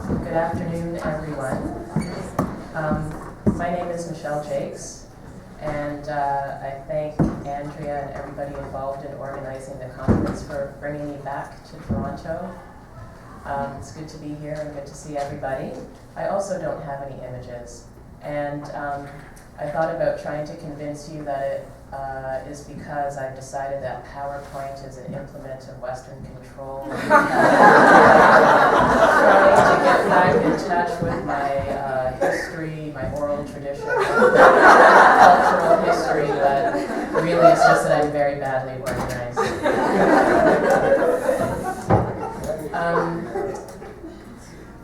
Good afternoon, everyone. My name is Jacques, and I thank Andrea and everybody involved in organizing the conference for bringing me back to Toronto. It's good to be here and good to see everybody. I also don't have any images, and I thought about trying to convince you that it is because I've decided that PowerPoint is an implement of Western control. Trying to get back in touch with my history, my oral tradition, cultural history, but really it's just that I'm very badly organized.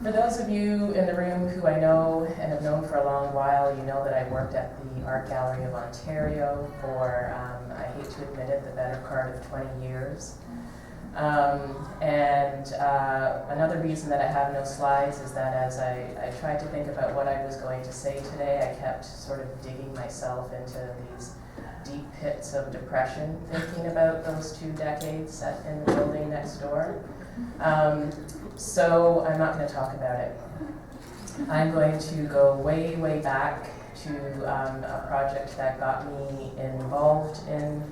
For those of you in the room who I know and have known for a long while, you know that I worked at the Art Gallery of Ontario for, I hate to admit it, the better part of 20 years. Another reason that I have no slides is that as I tried to think about what I was going to say today, I kept sort of digging myself into these deep pits of depression, thinking about those 2 decades set in the building next door. So I'm not going to talk about it. I'm going to go way, way back to a project that got me involved in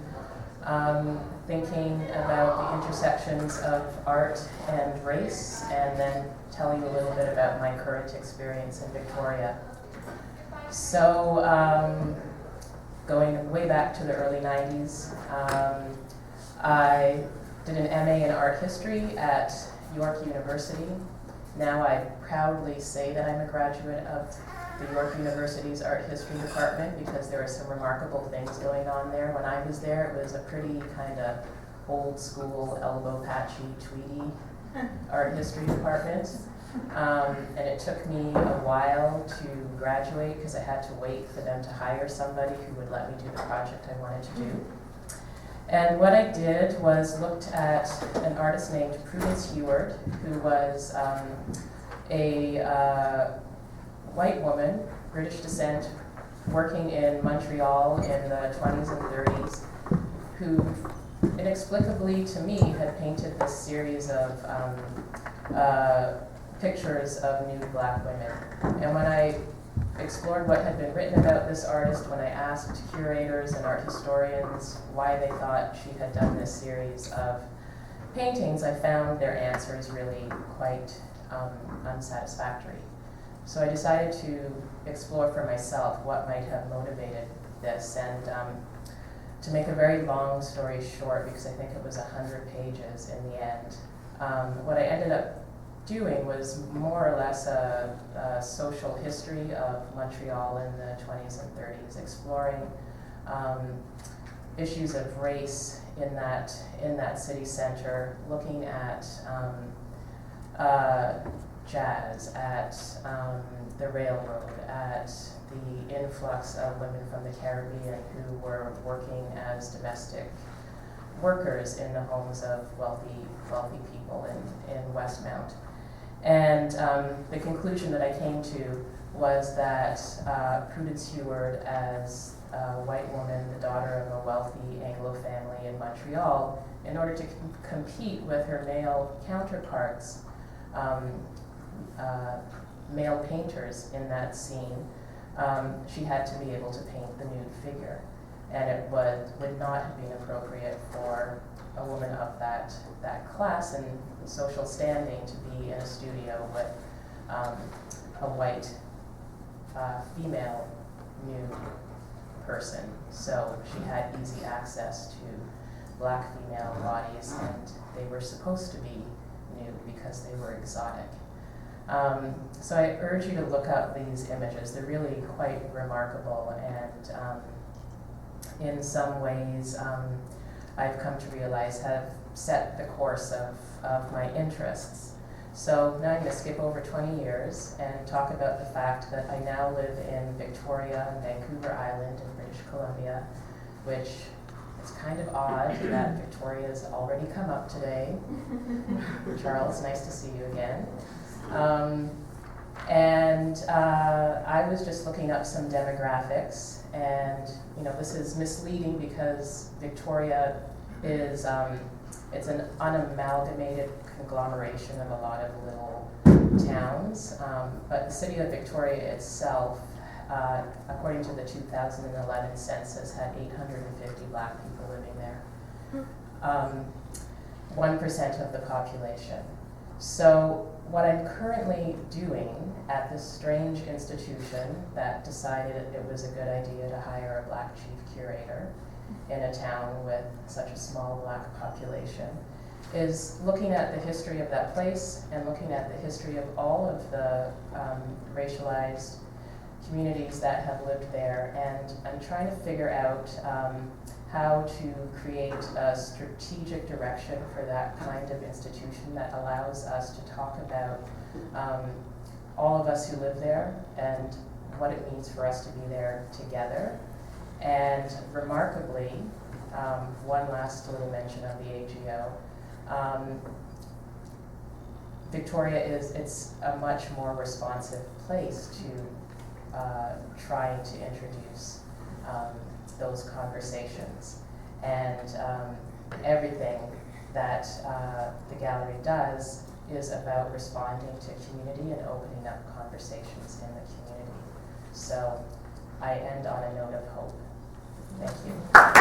thinking about the intersections of art and race, and then tell you a little bit about my current experience in Victoria. So going way back to the early 90s, I did an MA in art history at York University. Now I proudly say that I'm a graduate of the York University's art history department because there are some remarkable things going on there. When I was there, it was a pretty kind of old school, elbow patchy, tweedy art history department. And it took me a while to graduate because I had to wait for them to hire somebody who would let me do the project I wanted to do. And what I did was looked at an artist named Prudence Heward, who was a white woman, British descent, working in Montreal in the 20s and 30s, who inexplicably to me had painted this series of pictures of nude black women. And when I explored what had been written about this artist, when I asked curators and art historians why they thought she had done this series of paintings, I found their answers really quite unsatisfactory. So I decided to explore for myself what might have motivated this, and to make a very long story short, because I think it was 100 pages in the end, what I ended up doing was more or less a social history of Montreal in the 20s and 30s, exploring issues of race in that city center, looking at jazz, at the railroad, at the influx of women from the Caribbean who were working as domestic workers in the homes of wealthy people in Westmount. And the conclusion that I came to was that Prudence Heward, as a white woman, the daughter of a wealthy Anglo family in Montreal, in order to compete with her male counterparts, male painters in that scene, she had to be able to paint the nude figure. And it would not have been appropriate for a woman of that class and social standing to be in a studio with a white female nude person. So she had easy access to black female bodies, and they were supposed to be nude because they were exotic. So I urge you to look up these images. They're really quite remarkable, and in some ways I've come to realize have set the course of my interests. So now I'm going to skip over 20 years and talk about the fact that I now live in Victoria and Vancouver Island in British Columbia, which is kind of odd that Victoria's already come up today. Charles, nice to see you again. I was just looking up some demographics, and this is misleading because Victoria is it's an unamalgamated conglomeration of a lot of little towns, but the city of Victoria itself, according to the 2011 census, had 850 Black people living there. 1% of the population. So what I'm currently doing at this strange institution that decided it was a good idea to hire a Black chief curator in a town with such a small Black population is looking at the history of that place and looking at the history of all of the racialized communities that have lived there, and I'm trying to figure out how to create a strategic direction for that kind of institution that allows us to talk about all of us who live there and what it means for us to be there together. And remarkably, one last little mention of the AGO, Victoria it's a much more responsive place to trying to introduce those conversations. And everything that the gallery does is about responding to community and opening up conversations in the community. So I end on a note of hope. Thank you.